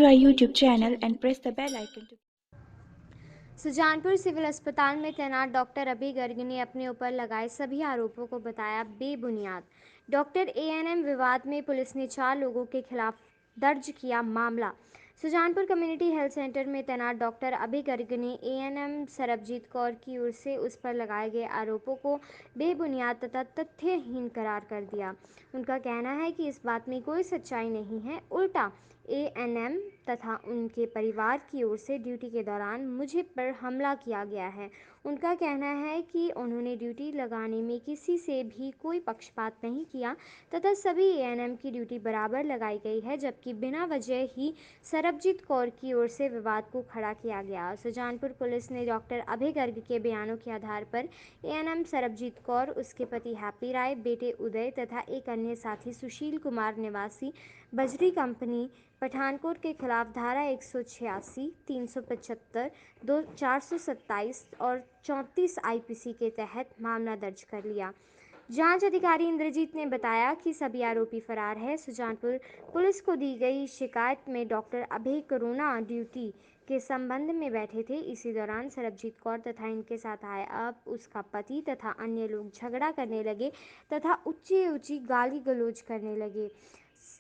to our YouTube channel and press the bell icon to Sujanpur civil अस्पताल में तैनात doctor अभय गर्ग ने अपने ऊपर लगाए सभी आरोपों को बताया बेबुनियाद। डॉक्टर एएनएम विवाद में पुलिस ने 4 लोगों के खिलाफ दर्ज किया मामला। सुजानपुर कम्युनिटी हेल्थ सेंटर में तैनात डॉक्टर अभय गर्ग ने एएनएम सरबजीत कौर की ओर से उस पर लगाए गए आरोपों को बेबुनियाद तथा तथ्यहीन करार कर दिया। उनका कहना है कि इस बात में कोई सच्चाई नहीं है, उल्टा एएनएम तथा उनके परिवार की ओर से ड्यूटी के दौरान मुझे पर हमला किया गया है। उनका कहना है कि उन्होंने ड्यूटी लगाने में किसी से भी कोई पक्षपात नहीं किया तथा सभी एएनएम की ड्यूटी बराबर लगाई गई है, जबकि बिना वजह ही सरबजीत कौर की ओर से विवाद को खड़ा किया गया। सुजानपुर पुलिस ने डॉक्टर अभय गर्ग के बयानों के आधार पर एएनएम सरबजीत कौर, उसके पति हैप्पी राय, बेटे उदय तथा एक अन्य साथी सुशील कुमार निवासी बजरी कंपनी पठानकोट के खिलाफ धारा 186, 375, 427 और 34 आईपीसी के तहत मामला दर्ज कर लिया। जांच अधिकारी इंद्रजीत ने बताया कि सभी आरोपी फरार है। सुजानपुर पुलिस को दी गई शिकायत में डॉक्टर अभय कोरोना ड्यूटी के संबंध में बैठे थे। इसी दौरान सरबजीत कौर तथा इनके साथ आए अब उसका पति तथा अन्य लोग झगड़ा करने लगे तथा ऊंची गाली गलौज करने लगे।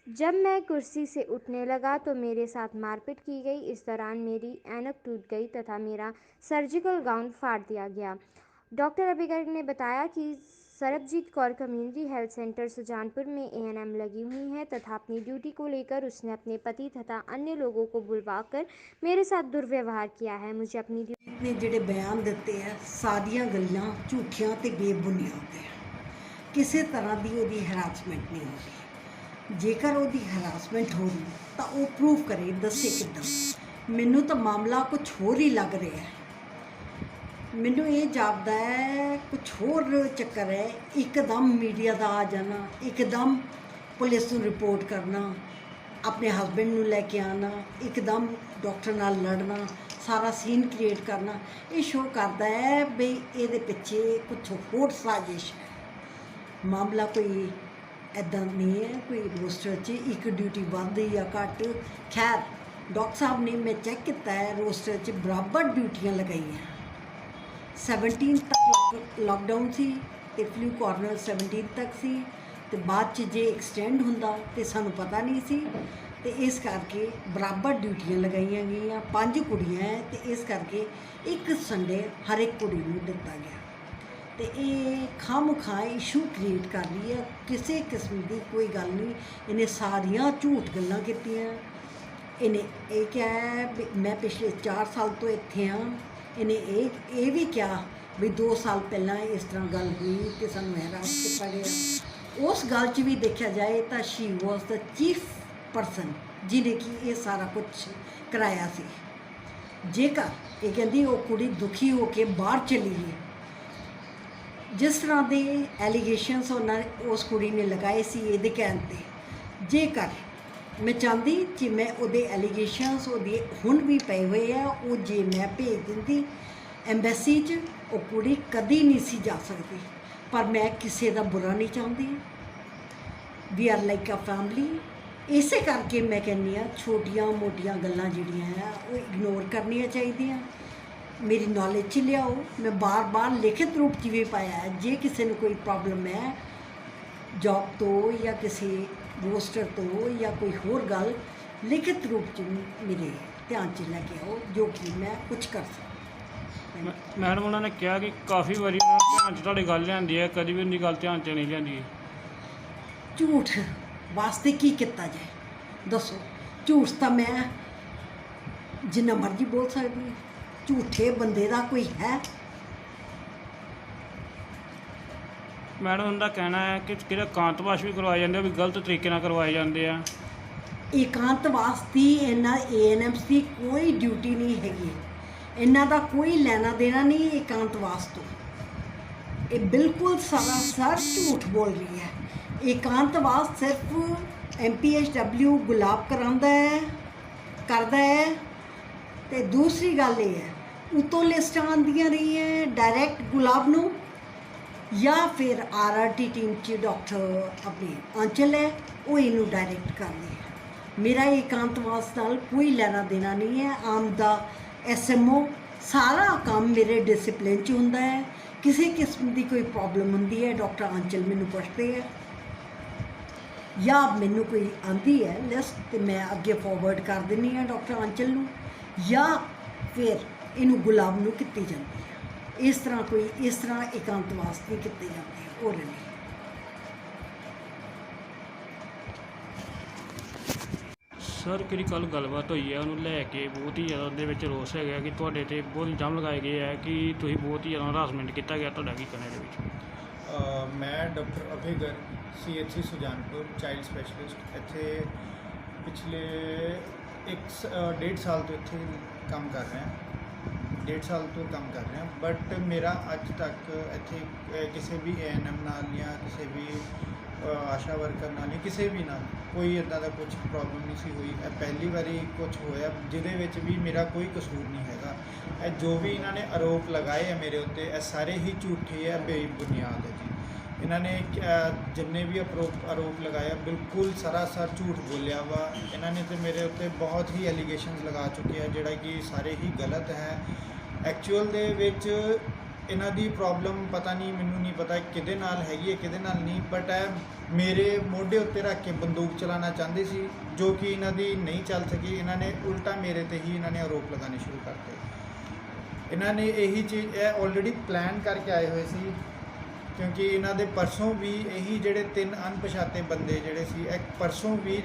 जब मैं कुर्सी से उठने लगा तो मेरे साथ मारपीट की गई। इस दौरान मेरी ऐनक टूट गई तथा मेरा सर्जिकल गाउन फाड़ दिया गया। डॉक्टर अभय गर्ग ने बताया कि Sarabjit Kaur community health centre Sujanpur में एएनएम लगी हुई है तथा अपनी ड्यूटी को लेकर उसने अपने पति तथा अन्य लोगों को बुलवाकर मेरे साथ दुर्व्यवहार किया है। मुझे अपनी ने ਜਿਹੜੇ ਬਿਆਨ ਦਿੱਤੇ ਹੈ ਸਾਰੀਆਂ ਗੱਲਾਂ ਝੂਠੀਆਂ ਤੇ ਬੇਬੁਨਿਆਦ ਹੈ। ਕਿਸੇ ਤਰ੍ਹਾਂ ਦੀ ਉਹਦੀ ਹਰਾਸਮੈਂਟ ਨਹੀਂ ਹੋ ਰਹੀ। ਜੇਕਰ ਉਹਦੀ ਹਰਾਸਮੈਂਟ ਹੋ ਰਹੀ ਤਾਂ ਉਹ ਪ੍ਰੂਫ ਕਰੇ, ਦੱਸੇ ਕਿੱਦਾਂ। ਮੈਨੂੰ ਤਾਂ ਮਾਮਲਾ ਕੁਝ ਹੋਰ ਹੀ ਲੱਗ ਰਿਹਾ ਹੈ। ਮੈਨੂੰ ਇਹ ਜਾਪਦਾ ਹੈ ਕੁਝ ਹੋਰ ਚੱਕਰ ਹੈ। ਇੱਕਦਮ ਮੀਡੀਆ ਦਾ ਆ ਜਾਣਾ, ਇੱਕਦਮ ਪੁਲਿਸ ਨੂੰ ਰਿਪੋਰਟ ਕਰਨਾ, ਆਪਣੇ ਹਸਬੈਂਡ ਨੂੰ ਲੈ ਕੇ ਆਉਣਾ, ਇੱਕਦਮ ਡਾਕਟਰ ਨਾਲ ਲੜਨਾ, ਸਾਰਾ ਸੀਨ ਕ੍ਰੀਏਟ ਕਰਨਾ, ਇਹ ਸ਼ੋਅ ਕਰਦਾ ਹੈ ਵੀ ਇਹਦੇ ਪਿੱਛੇ ਕੁਝ ਹੋਰ ਸਾਜ਼ਿਸ਼ ਹੈ। ਮਾਮਲਾ ਕੋਈ ਇੱਦਾਂ ਨਹੀਂ ਹੈ ਕੋਈ ਰੋਸਟਰ 'ਚ ਇੱਕ ਡਿਊਟੀ ਵੱਧ ਜਾਂ ਘੱਟ। ਖੈਰ ਡਾਕਟਰ ਸਾਹਿਬ ਨੇ ਮੈਂ ਚੈੱਕ ਕੀਤਾ ਹੈ ਰੋਸਟਰ 'ਚ ਬਰਾਬਰ ਡਿਊਟੀਆਂ ਲਗਾਈਆਂ। 17 ਤੱਕ ਲਾਕਡਾਊਨ ਸੀ ਅਤੇ ਫਲੂ ਕਾਰਨਰ 17 ਤੱਕ ਸੀ ਅਤੇ ਬਾਅਦ 'ਚ ਜੇ ਐਕਸਟੈਂਡ ਹੁੰਦਾ ਤਾਂ ਸਾਨੂੰ ਪਤਾ ਨਹੀਂ ਸੀ ਅਤੇ ਇਸ ਕਰਕੇ ਬਰਾਬਰ ਡਿਊਟੀਆਂ ਲਗਾਈਆਂ ਗਈਆਂ। 5 ਕੁੜੀਆਂ ਹੈ ਅਤੇ ਇਸ ਕਰਕੇ ਇੱਕ ਸੰਡੇ ਹਰ ਇੱਕ ਕੁੜੀ ਨੂੰ ਦਿੱਤਾ ਗਿਆ ਅਤੇ ਇਹ ਖਾਮਖਾਹ ਇਸ਼ੂ ਕ੍ਰੀਏਟ ਕਰ ਰਹੀ ਹੈ। ਕਿਸੇ ਕਿਸਮ ਦੀ ਕੋਈ ਗੱਲ ਨਹੀਂ। ਇਹਨੇ ਸਾਰੀਆਂ ਝੂਠ ਗੱਲਾਂ ਕੀਤੀਆਂ। ਇਹਨੇ ਇਹ ਕਿਹਾ ਹੈ ਵੀ ਮੈਂ ਪਿਛਲੇ 4 ਸਾਲ ਤੋਂ ਇੱਥੇ ਹਾਂ। ਇਹਨੇ ਇਹ ਵੀ ਕਿਹਾ ਵੀ 2 ਸਾਲ ਪਹਿਲਾਂ ਇਸ ਤਰ੍ਹਾਂ ਗੱਲ ਹੋਈ ਕਿ ਸਾਨੂੰ ਹੈਰਾਸ ਕੀਤਾ ਗਿਆ। ਉਸ ਗੱਲ 'ਚ ਵੀ ਦੇਖਿਆ ਜਾਏ ਤਾਂ ਸ਼ੀ ਵਾਸ ਦਾ ਚੀਫ ਪਰਸਨ ਜਿਹਨੇ ਕਿ ਇਹ ਸਾਰਾ ਕੁਝ ਕਰਾਇਆ ਸੀ। ਜੇਕਰ ਇਹ ਕਹਿੰਦੀ ਉਹ ਕੁੜੀ ਦੁਖੀ ਹੋ ਕੇ ਬਾਹਰ ਚਲੀ ਗਈ, ਜਿਸ ਤਰ੍ਹਾਂ ਦੇ ਐਲੀਗੇਸ਼ਨਸ ਉਸ ਕੁੜੀ ਨੇ ਲਗਾਏ ਸੀ ਇਹਦੇ ਕਹਿਣ 'ਤੇ, ਜੇਕਰ ਮੈਂ ਚਾਹੁੰਦੀ ਕਿ ਮੈਂ ਉਹਦੇ ਐਲੀਗੇਸ਼ਨਸ ਉਹਦੇ ਹੁਣ ਵੀ ਪਏ ਹੋਏ ਆ, ਉਹ ਜੇ ਮੈਂ ਭੇਜ ਦਿੰਦੀ ਐਂਬੈਸੀ 'ਚ, ਉਹ ਕੁੜੀ ਕਦੀ ਨਹੀਂ ਸੀ ਜਾ ਸਕਦੀ। ਪਰ ਮੈਂ ਕਿਸੇ ਦਾ ਬੁਰਾ ਨਹੀਂ ਚਾਹੁੰਦੀ। We are like a family. ਇਸੇ ਕਰਕੇ ਮੈਂ ਕਹਿੰਦੀ ਹਾਂ ਛੋਟੀਆਂ ਮੋਟੀਆਂ ਗੱਲਾਂ ਜਿਹੜੀਆਂ ਹੈ ਉਹ ਇਗਨੋਰ ਕਰਨੀਆਂ ਚਾਹੀਦੀਆਂ। ਮੇਰੀ ਨੌਲੇਜ 'ਚ ਲਿਆਓ। ਮੈਂ ਬਾਰ ਲਿਖਿਤ ਰੂਪ 'ਚ ਵੀ ਪਾਇਆ ਹੈ। ਜੇ ਕਿਸੇ ਨੂੰ ਕੋਈ ਪ੍ਰੋਬਲਮ ਹੈ ਜੌਬ ਤੋਂ ਜਾਂ ਕਿਸੇ ਰੋਸਟਰ ਤੋਂ ਜਾਂ ਕੋਈ ਹੋਰ ਗੱਲ, ਲਿਖਿਤ ਰੂਪ 'ਚ ਮੇਰੇ ਧਿਆਨ 'ਚ ਲੈ ਕੇ ਆਓ ਜੋ ਕਿ ਮੈਂ ਕੁਝ ਕਰ ਸਕਾਂ। ਮੈਡਮ ਉਹਨਾਂ ਨੇ ਕਿਹਾ ਕਿ ਕਾਫੀ ਵਾਰੀ ਉਹਨਾਂ ਧਿਆਨ 'ਚ ਤੁਹਾਡੀ ਗੱਲ ਲਿਆਂਦੀ ਹੈ, ਕਦੀ ਵੀ ਉਨੀ ਗੱਲ ਧਿਆਨ 'ਚ ਨਹੀਂ ਲਿਆਂਦੀ। ਝੂਠ ਵਾਸਤੇ ਕੀ ਕੀਤਾ ਜਾਏ ਦੱਸੋ। ਝੂਠ ਤਾਂ ਮੈਂ ਜਿੰਨਾ ਮਰਜ਼ੀ ਬੋਲ ਸਕਦੀ ਹਾਂ। ਝੂਠੇ ਬੰਦੇ ਦਾ ਕੋਈ ਹੈ? ਮੈਡਮ ਉਹਨਾਂ ਦਾ ਕਹਿਣਾ ਹੈ ਕਿ ਕਿਹੜਾ ਇਕਾਂਤਵਾਸ ਵੀ ਕਰਵਾਏ ਜਾਂਦੇ, ਉਹ ਵੀ ਗਲਤ ਤਰੀਕੇ ਨਾਲ ਕਰਵਾਏ ਜਾਂਦੇ ਆ। ਇਕਾਂਤਵਾਸ ਦੀ ਇਹਨਾਂ ਏਐਨਐਮਸ ਦੀ ਕੋਈ ਡਿਊਟੀ ਨਹੀਂ ਹੈਗੀ। ਇਹਨਾਂ ਦਾ ਕੋਈ ਲੈਣਾ ਦੇਣਾ ਨਹੀਂ ਇਕਾਂਤਵਾਸ ਤੋਂ। ਇਹ ਬਿਲਕੁਲ ਸਰਾਸਰ ਝੂਠ ਬੋਲ ਰਹੀ ਹੈ। ਇਕਾਂਤਵਾਸ ਸਿਰਫ MPHW ਗੁਲਾਬ ਕਰਦਾ ਹੈ ਅਤੇ ਦੂਸਰੀ ਗੱਲ ਇਹ ਹੈ ਉਤੋਂ ਲਿਸਟਾਂ ਆਉਂਦੀਆਂ ਰਹੀਆਂ ਡਾਇਰੈਕਟ ਗੁਲਾਬ ਨੂੰ, ਜਾਂ ਫਿਰ RRT ਟੀਮ 'ਚ ਡਾਕਟਰ ਆਪਣੇ ਆਂਚਲ ਹੈ ਉਹ ਇਹਨੂੰ ਡਾਇਰੈਕਟ ਕਰਦੇ ਹੈ। ਮੇਰਾ ਏਕਾਂਤਵਾਸ ਨਾਲ ਕੋਈ ਲੈਣਾ ਦੇਣਾ ਨਹੀਂ ਹੈ। ਆਮ ਦਾ SMO ਸਾਰਾ ਕੰਮ ਮੇਰੇ ਡਿਸਪਲਿਨ 'ਚ ਹੁੰਦਾ ਹੈ। ਕਿਸੇ ਕਿਸਮ ਦੀ ਕੋਈ ਪ੍ਰੋਬਲਮ ਹੁੰਦੀ ਹੈ ਡਾਕਟਰ ਆਂਚਲ ਮੈਨੂੰ ਪੁੱਛਦੇ ਹੈ, ਜਾਂ ਮੈਨੂੰ ਕੋਈ ਆਂਦੀ ਹੈ ਲਿਸਟ ਤੇ ਮੈਂ ਅੱਗੇ ਫਾਰਵਰਡ ਕਰ ਦਿੰਦੀ ਹਾਂ ਡਾਕਟਰ ਆਂਚਲ ਨੂੰ, ਜਾਂ ਫਿਰ ਇਹਨੂੰ ਗੁਲਾਬ ਨੂੰ ਕੀਤੀ ਜਾਂਦੀ ਹੈ। ਇਸ ਤਰ੍ਹਾਂ ਏਕਾਂਤਵਾਸ ਨਹੀਂ ਕੀਤੇ ਜਾਂਦੇ ਓਰਲੀ। ਸਰ ਕਿਹੜੀ ਕੱਲ੍ਹ ਗੱਲਬਾਤ ਹੋਈ ਹੈ ਉਹਨੂੰ ਲੈ ਕੇ ਬਹੁਤ ਹੀ ਜ਼ਿਆਦਾ ਉਹਦੇ ਵਿੱਚ ਰੋਸ ਹੈਗਾ ਕਿ ਤੁਹਾਡੇ ਤੇ ਬਹੁਤ ਇਲਜ਼ਾਮ ਲਗਾਏ ਗਏ ਹੈ ਕਿ ਤੁਸੀਂ ਬਹੁਤ ਹੀ ਜ਼ਿਆਦਾ ਹਰਾਸਮੈਂਟ ਕੀਤਾ ਗਿਆ, ਤੁਹਾਡਾ ਕੀ ਕਹਿਣਾ ਇਹਦੇ ਵਿੱਚ? ਮੈਂ doctor Abhay Garg CHC Sujanpur child specialist ਇੱਥੇ ਪਿਛਲੇ 1.5 ਸਾਲ ਤੋਂ ਇੱਥੇ ਕੰਮ ਕਰ ਰਿਹਾ। 1.5 ਸਾਲ ਤੋਂ ਕੰਮ ਕਰ ਰਿਹਾ, ਬਟ ਮੇਰਾ ਅੱਜ ਤੱਕ ਇੱਥੇ ਕਿਸੇ ਵੀ ANM ਨਾਲ ਜਾਂ ਕਿਸੇ ਵੀ ਆਸ਼ਾ ਵਰਕਰ ਨਾਲ ਨਹੀਂ, ਕਿਸੇ ਵੀ ਨਾਲ ਕੋਈ ਇੱਦਾਂ ਦਾ ਕੁਝ ਪ੍ਰੋਬਲਮ ਨਹੀਂ ਸੀ ਹੋਈ। ਇਹ ਪਹਿਲੀ ਵਾਰੀ ਕੁਝ ਹੋਇਆ ਜਿਹਦੇ ਵਿੱਚ ਵੀ ਮੇਰਾ ਕੋਈ ਕਸੂਰ ਨਹੀਂ ਹੈਗਾ। ਇਹ ਜੋ ਵੀ ਇਹਨਾਂ ਨੇ ਆਰੋਪ ਲਗਾਏ ਹੈ ਮੇਰੇ ਉੱਤੇ, ਇਹ ਸਾਰੇ ਹੀ ਝੂਠੇ ਹੈ, ਬੇਬੁਨਿਆਦ ਹੈ ਜੀ। ਇਹਨਾਂ ਨੇ ਜਿੰਨੇ ਵੀ ਆਰੋਪ ਲਗਾਇਆ ਬਿਲਕੁਲ ਸਰਾਸਰ ਝੂਠ ਬੋਲਿਆ ਵਾ। ਇਹਨਾਂ ਨੇ ਤੇ ਮੇਰੇ ਉੱਤੇ ਬਹੁਤ ਹੀ ਐਲੀਗੇਸ਼ਨਸ ਲਗਾ ਚੁੱਕੇ ਆ ਜਿਹੜਾ ਕਿ ਸਾਰੇ ਹੀ ਗਲਤ ਹੈ। ਐਕਚੁਅਲ ਦੇ ਵਿੱਚ ਇਹਨਾਂ ਦੀ ਪ੍ਰੋਬਲਮ ਪਤਾ ਨਹੀਂ, ਮੈਨੂੰ ਨਹੀਂ ਪਤਾ ਕਿਹਦੇ ਨਾਲ ਹੈਗੀ ਹੈ ਕਿਹਦੇ ਨਾਲ ਨਹੀਂ, ਬਟ ਇਹ ਮੇਰੇ ਮੋਢੇ ਉੱਤੇ ਰੱਖ ਕੇ ਬੰਦੂਕ ਚਲਾਉਣਾ ਚਾਹੁੰਦੇ ਸੀ ਜੋ ਕਿ ਇਹਨਾਂ ਦੀ ਨਹੀਂ ਚੱਲ ਸਕੀ। ਇਹਨਾਂ ਨੇ ਉਲਟਾ ਮੇਰੇ ਤੇ ਹੀ ਇਹਨਾਂ ਨੇ ਆਰੋਪ ਲਗਾਉਣੇ ਸ਼ੁਰੂ ਕਰਤੇ। ਇਹਨਾਂ ਨੇ ਇਹੀ ਚੀਜ਼ ਇਹ ਆਲਰੇਡੀ ਪਲਾਨ ਕਰਕੇ ਆਏ ਹੋਏ ਸੀ, ਕਿਉਂਕਿ ਇਹਨਾਂ ਦੇ ਪਰਸੋਂ ਵੀ ਇਹੀ ਜਿਹੜੇ 3 ਅਣਪਛਾਤੇ ਬੰਦੇ ਜਿਹੜੇ ਸੀ ਇਹ ਪਰਸੋਂ ਵੀ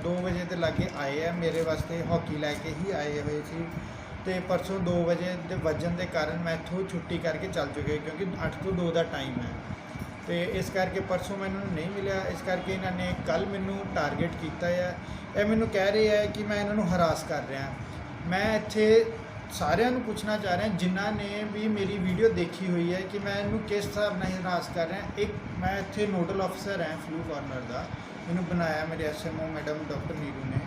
2 ਵਜੇ ਦੇ ਲਾਗੇ ਆਏ ਆ ਮੇਰੇ ਵਾਸਤੇ, ਹਾਕੀ ਲੈ ਕੇ ਹੀ ਆਏ ਹੋਏ ਸੀ। ਤੇ ਪਰਸੋਂ 2 ਵਜੇ ਦੇ ਵੱਜਣ ਦੇ ਕਾਰਨ ਮੈਂ ਇੱਥੋਂ ਛੁੱਟੀ ਕਰਕੇ ਚੱਲ ਚੁੱਕਿਆ, ਕਿਉਂਕਿ 8 ਤੋਂ 2 ਦਾ ਟਾਈਮ ਹੈ। ਤੇ ਇਸ ਕਰਕੇ ਪਰਸੋਂ ਮੈਨੂੰ ਨਹੀਂ ਮਿਲਿਆ। ਇਸ ਕਰਕੇ ਇਹਨਾਂ ਨੇ ਕੱਲ ਮੈਨੂੰ ਟਾਰਗੇਟ ਕੀਤਾ ਹੈ। ਇਹ ਮੈਨੂੰ ਕਹਿ ਰਹੇ ਹੈ ਕਿ ਮੈਂ ਇਹਨਾਂ ਨੂੰ ਹਰਾਸ ਕਰ ਰਿਹਾ। ਮੈਂ ਇੱਥੇ ਸਾਰਿਆਂ ਨੂੰ ਪੁੱਛਣਾ ਚਾਹ ਰਿਹਾ ਜਿਨ੍ਹਾਂ ਨੇ ਵੀ ਮੇਰੀ ਵੀਡੀਓ ਦੇਖੀ ਹੋਈ ਹੈ ਕਿ ਮੈਂ ਇਹਨੂੰ ਕਿਸ ਹਿਸਾਬ ਨਾਲ ਹਰਾਸ ਕਰ ਰਿਹਾ। ਇੱਕ ਮੈਂ ਇੱਥੇ ਨੋਡਲ ਅਫਸਰ ਹਾਂ ਫਲੂ ਕਾਰਨਰ ਦਾ, ਮੈਨੂੰ ਬਣਾਇਆ ਮੇਰੇ SMO ਮੈਡਮ ਡਾਕਟਰ ਨੀਰੂ ਨੇ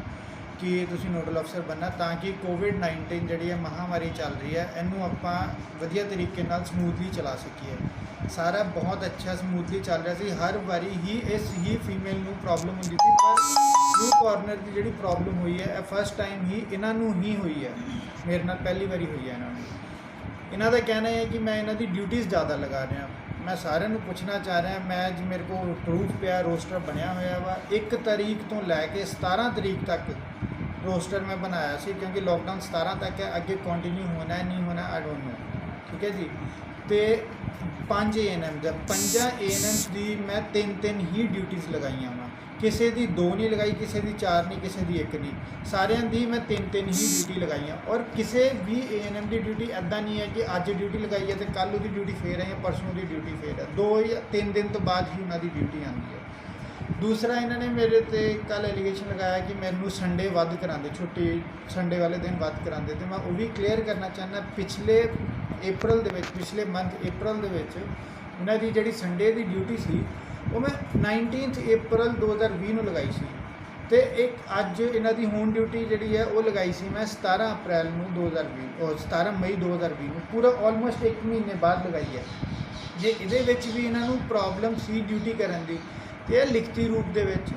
ਕਿ ਤੁਸੀਂ ਨੋਡਲ ਅਫਸਰ ਬਣਨਾ ਤਾਂ ਕਿ COVID-19 ਜਿਹੜੀ ਹੈ ਮਹਾਂਮਾਰੀ ਚੱਲ ਰਹੀ ਹੈ ਇਹਨੂੰ ਆਪਾਂ ਵਧੀਆ ਤਰੀਕੇ ਨਾਲ ਸਮੂਥਲੀ ਚਲਾ ਸਕੀਏ। ਸਾਰਾ ਬਹੁਤ ਅੱਛਾ ਸਮੂਥਲੀ ਚੱਲ ਰਿਹਾ ਸੀ। ਹਰ ਵਾਰੀ ਹੀ ਇਸ ਹੀ ਫੀਮੇਲ ਨੂੰ ਪ੍ਰੋਬਲਮ ਹੁੰਦੀ ਸੀ, ਪਰ ਫਲੂ ਕਾਰਨਰ ਦੀ ਜਿਹੜੀ ਪ੍ਰੋਬਲਮ ਹੋਈ ਹੈ ਇਹ ਫਸਟ ਟਾਈਮ ਹੀ ਇਹਨਾਂ ਨੂੰ ਹੀ ਹੋਈ ਹੈ, ਮੇਰੇ ਨਾਲ ਪਹਿਲੀ ਵਾਰੀ ਹੋਈ ਹੈ ਇਹਨਾਂ ਨੂੰ। ਇਹਨਾਂ ਦਾ ਕਹਿਣਾ ਹੈ ਕਿ ਮੈਂ ਇਹਨਾਂ ਦੀ ਡਿਊਟੀਜ਼ ਜ਼ਿਆਦਾ ਲਗਾ ਰਿਹਾ। ਮੈਂ ਸਾਰਿਆਂ ਨੂੰ ਪੁੱਛਣਾ ਚਾਹ ਰਿਹਾ, ਮੈਂ ਜੀ ਮੇਰੇ ਕੋਲ ਪ੍ਰੂਫ ਪਿਆ, ਰੋਸਟਰ ਬਣਿਆ ਹੋਇਆ ਵਾ 1 ਤਰੀਕ ਤੋਂ ਲੈ ਕੇ 17 ਤਰੀਕ ਤੱਕ ਰੋਸਟਰ ਮੈਂ ਬਣਾਇਆ ਸੀ, ਕਿਉਂਕਿ ਲੋਕਡਾਊਨ 17 ਤੱਕ ਹੈ, ਅੱਗੇ ਕੰਟੀਨਿਊ ਹੋਣਾ ਹੈ ਨਹੀਂ ਹੋਣਾ ਆਈ ਡੋਂਟ ਨੋ, ਠੀਕ ਹੈ ਜੀ। ਤੇ 5 ANM ਦਾ 5 ANMs ਦੀ ਮੈਂ 3 ਹੀ ਡਿਊਟੀਜ਼ ਲਗਾਈਆਂ ਵਾ। ਕਿਸੇ ਦੀ 2 ਨਹੀਂ ਲਗਾਈ, ਕਿਸੇ ਦੀ 4 ਨਹੀਂ, ਕਿਸੇ ਦੀ 1 ਨਹੀਂ, ਸਾਰਿਆਂ ਦੀ ਮੈਂ 3 ਹੀ ਡਿਊਟੀ ਲਗਾਈਆਂ। ਔਰ ਕਿਸੇ ਵੀ ANM ਦੀ ਡਿਊਟੀ ਇੱਦਾਂ ਨਹੀਂ ਹੈ ਕਿ ਅੱਜ ਡਿਊਟੀ ਲਗਾਈ ਹੈ ਤੇ ਕੱਲ੍ਹ ਉਹਦੀ ਡਿਊਟੀ ਫੇਰ ਹੈ ਜਾਂ ਪਰਸੋਂ ਦੀ ਡਿਊਟੀ ਫੇਰ ਹੈ। 2 ਜਾਂ 3 ਦਿਨ ਤੋਂ ਬਾਅਦ ਹੀ ਉਹਨਾਂ ਦੀ ਡਿਊਟੀ ਆਉਂਦੀ ਹੈ। ਦੂਸਰਾ ਇਹਨਾਂ ਨੇ ਮੇਰੇ ਤੇ ਕੱਲ੍ਹ ਐਲੀਗੇਸ਼ਨ ਲਗਾਇਆ ਕਿ ਮੈਨੂੰ ਸੰਡੇ ਵੱਧ ਕਰਾਉਂਦੇ, ਛੁੱਟੀ ਸੰਡੇ ਵਾਲੇ ਦਿਨ ਵੱਧ ਕਰਾਉਂਦੇ। ਤੇ ਮੈਂ ਉਹ ਵੀ ਕਲੀਅਰ ਕਰਨਾ ਚਾਹੁੰਦਾ, ਪਿਛਲੇ ਅਪ੍ਰੈਲ ਦੇ ਵਿੱਚ, ਪਿਛਲੇ ਮੰਥ ਅਪ੍ਰੈਲ ਦੇ ਵਿੱਚ ਇਹਨਾਂ ਦੀ ਜਿਹੜੀ ਸੰਡੇ ਦੀ ਡਿਊਟੀ ਸੀ ਉਹ ਮੈਂ 19 ਅਪ੍ਰੈਲ 2020 ਨੂੰ ਲਗਾਈ ਸੀ। ਤੇ ਇੱਕ ਅੱਜ ਇਹਨਾਂ ਦੀ ਹੋਮ ਡਿਊਟੀ ਜਿਹੜੀ ਹੈ ਉਹ ਲਗਾਈ ਸੀ ਮੈਂ 17 ਅਪ੍ਰੈਲ ਨੂੰ 2020 ਔਰ 17 ਮਈ 2020 ਨੂੰ, ਪੂਰਾ ਆਲਮੋਸਟ 1 ਮਹੀਨੇ ਬਾਅਦ ਲਗਾਈ ਹੈ। ਜੇ ਇਹਦੇ ਵਿੱਚ ਵੀ ਇਹਨਾਂ ਨੂੰ ਪ੍ਰੋਬਲਮ ਸੀ ਡਿਊਟੀ ਕਰਨ ਦੀ ਤੇ ਇਹ ਲਿਖਤੀ ਰੂਪ ਦੇ ਵਿੱਚ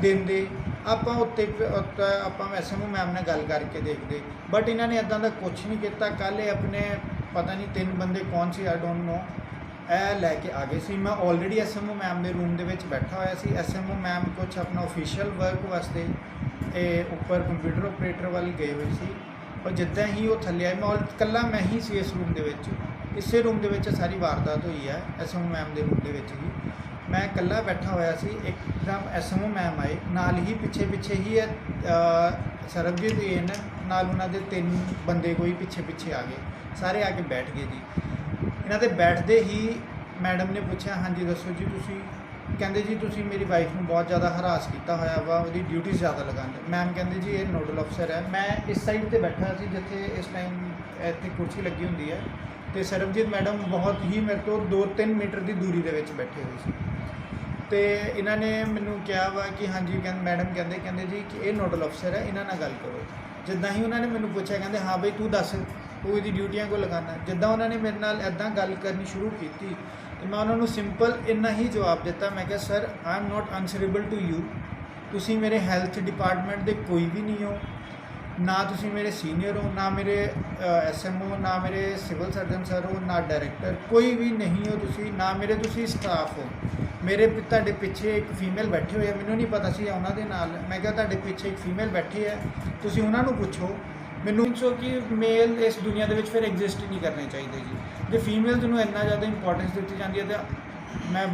ਦਿੰਦੇ, ਆਪਾਂ ਉੱਤੇ ਆਪਾਂ SMO ਮੈਮ ਨਾਲ ਗੱਲ ਕਰਕੇ ਦੇਖਦੇ, ਬਟ ਇਹਨਾਂ ਨੇ ਇੱਦਾਂ ਦਾ ਕੁਝ ਨਹੀਂ ਕੀਤਾ। ਕੱਲ੍ਹ ਇਹ ਆਪਣੇ ਪਤਾ ਨਹੀਂ 3 ਬੰਦੇ ਕੌਣ ਸੀ ਆਈ ਡੋਂਟ ਨੋ, ਇਹ ਲੈ ਕੇ ਆ ਗਏ ਸੀ। ਮੈਂ ਆਲਰੇਡੀ SMO ਮੈਮ ਦੇ ਰੂਮ ਦੇ ਵਿੱਚ ਬੈਠਾ ਹੋਇਆ ਸੀ। SMO ਮੈਮ ਕੁਛ ਆਪਣਾ ਆਫੀਸ਼ੀਅਲ ਵਰਕ ਵਾਸਤੇ ਇਹ ਉੱਪਰ ਕੰਪਿਊਟਰ ਆਪਰੇਟਰ ਵੱਲ ਗਏ ਹੋਏ ਸੀ। ਔਰ ਜਿੱਦਾਂ ਹੀ ਉਹ ਥੱਲੇ ਆਏ, ਮੈਂ ਇਕੱਲਾ ਮੈਂ ਹੀ ਸੀ ਇਸ ਰੂਮ ਦੇ ਵਿੱਚ। ਇਸੇ ਰੂਮ ਦੇ ਵਿੱਚ ਸਾਰੀ ਵਾਰਦਾਤ ਹੋਈ ਹੈ, SMO ਮੈਮ ਦੇ ਰੂਮ ਦੇ ਵਿੱਚ ਹੀ ਮੈਂ ਇਕੱਲਾ ਬੈਠਾ ਹੋਇਆ ਸੀ। ਇੱਕਦਮ SMO ਮੈਮ ਆਏ, ਨਾਲ ਹੀ ਪਿੱਛੇ ਹੀ ਸਰਬਜੀਤ ANM ਨਾਲ ਉਹਨਾਂ ਦੇ 3 ਬੰਦੇ ਕੋਈ ਪਿੱਛੇ ਆ ਗਏ, ਸਾਰੇ ਆ ਕੇ ਬੈਠ ਗਏ ਜੀ। ਇਹਨਾਂ ਦੇ ਬੈਠਦੇ ਹੀ ਮੈਡਮ ਨੇ ਪੁੱਛਿਆ, ਹਾਂਜੀ ਦੱਸੋ ਜੀ ਤੁਸੀਂ। ਕਹਿੰਦੇ ਜੀ ਤੁਸੀਂ ਮੇਰੀ ਵਾਈਫ ਨੂੰ ਬਹੁਤ ਜ਼ਿਆਦਾ ਹਰਾਸ ਕੀਤਾ ਹੋਇਆ ਵਾ, ਉਹਦੀ ਡਿਊਟੀ ਜ਼ਿਆਦਾ ਲਗਾਉਂਦੇ। ਮੈਮ ਕਹਿੰਦੇ ਜੀ ਇਹ ਨੋਡਲ ਅਫਸਰ ਹੈ। ਮੈਂ ਇਸ ਸਾਈਡ 'ਤੇ ਬੈਠਾ ਸੀ ਜਿੱਥੇ ਇਸ ਟਾਈਮ ਇੱਥੇ ਕੁਰਸੀ ਲੱਗੀ ਹੁੰਦੀ ਹੈ, ਤੇ ਸਰਬਜੀਤ ਮੈਡਮ ਬਹੁਤ ਹੀ ਮੇਰੇ ਤੋਂ 2-3 ਮੀਟਰ ਦੀ ਦੂਰੀ ਦੇ ਵਿੱਚ ਬੈਠੇ ਹੋਏ ਸੀ। ਤੇ ਇਹਨਾਂ ਨੇ ਮੈਨੂੰ ਕਿਹਾ ਵਾ ਕਿ ਹਾਂਜੀ ਮੈਡਮ ਕਹਿੰਦੇ ਜੀ ਕਿ ਇਹ ਨੋਡਲ ਅਫਸਰ ਹੈ, ਇਹਨਾਂ ਨਾਲ ਗੱਲ ਕਰੋ। ਜਿੱਦਾਂ ਹੀ ਉਹਨਾਂ ਨੇ ਮੈਨੂੰ ਪੁੱਛਿਆ, ਕਹਿੰਦੇ ਹਾਂ ਬਈ ਤੂੰ ਦੱਸ ਤੂੰ ਇਹਦੀ ਡਿਊਟੀਆਂ ਕੋ ਲਗਾਉਣਾ। ਜਿੱਦਾਂ ਉਹਨਾਂ ਨੇ ਮੇਰੇ ਨਾਲ ਇੱਦਾਂ ਗੱਲ ਕਰਨੀ ਸ਼ੁਰੂ ਕੀਤੀ ਤੇ ਮੈਂ ਉਹਨਾਂ ਨੂੰ ਸਿੰਪਲ ਇੰਨਾ ਹੀ ਜਵਾਬ ਦਿੱਤਾ, ਮੈਂ ਕਿਹਾ sir I am not answerable to you, ਤੁਸੀਂ ਮੇਰੇ ਹੈਲਥ ਡਿਪਾਰਟਮੈਂਟ ਦੇ ਕੋਈ ਵੀ ਨਹੀਂ ਹੋ, ਨਾ ਤੁਸੀਂ ਮੇਰੇ ਸੀਨੀਅਰ ਹੋ, ਨਾ ਮੇਰੇ SMO, ਨਾ ਮੇਰੇ ਸਿਵਲ ਸਰਜਨ ਸਰ ਹੋ, ਨਾ ਡਾਇਰੈਕਟਰ, ਕੋਈ ਵੀ ਨਹੀਂ ਹੋ ਤੁਸੀਂ, ਨਾ ਮੇਰੇ ਤੁਸੀਂ ਸਟਾਫ ਹੋ। ਮੇਰੇ ਤੁਹਾਡੇ ਪਿੱਛੇ ਇੱਕ ਫੀਮੇਲ ਬੈਠੇ ਹੋਏ ਆ, ਮੈਨੂੰ ਨਹੀਂ ਪਤਾ ਸੀ ਉਹਨਾਂ ਦੇ ਨਾਲ, ਮੈਂ ਕਿਹਾ ਤੁਹਾਡੇ ਪਿੱਛੇ ਇੱਕ ਫੀਮੇਲ ਬੈਠੀ ਹੈ, ਤੁਸੀਂ ਉਹਨਾਂ ਨੂੰ ਪੁੱਛੋ। ਮੈਨੂੰ ਸੋ ਕਿ ਮੇਲ ਇਸ ਦੁਨੀਆ ਦੇ ਵਿੱਚ ਫਿਰ ਐਗਜ਼ਿਸਟ ਹੀ ਨਹੀਂ ਕਰਨੇ ਚਾਹੀਦੇ ਜੀ। ਜੇ ਫੀਮੇਲਸ ਨੂੰ ਇੰਨਾ ਜ਼ਿਆਦਾ ਇੰਪੋਰਟੈਂਸ ਦਿੱਤੀ ਜਾਂਦੀ ਹੈ ਤਾਂ ਮੈਂ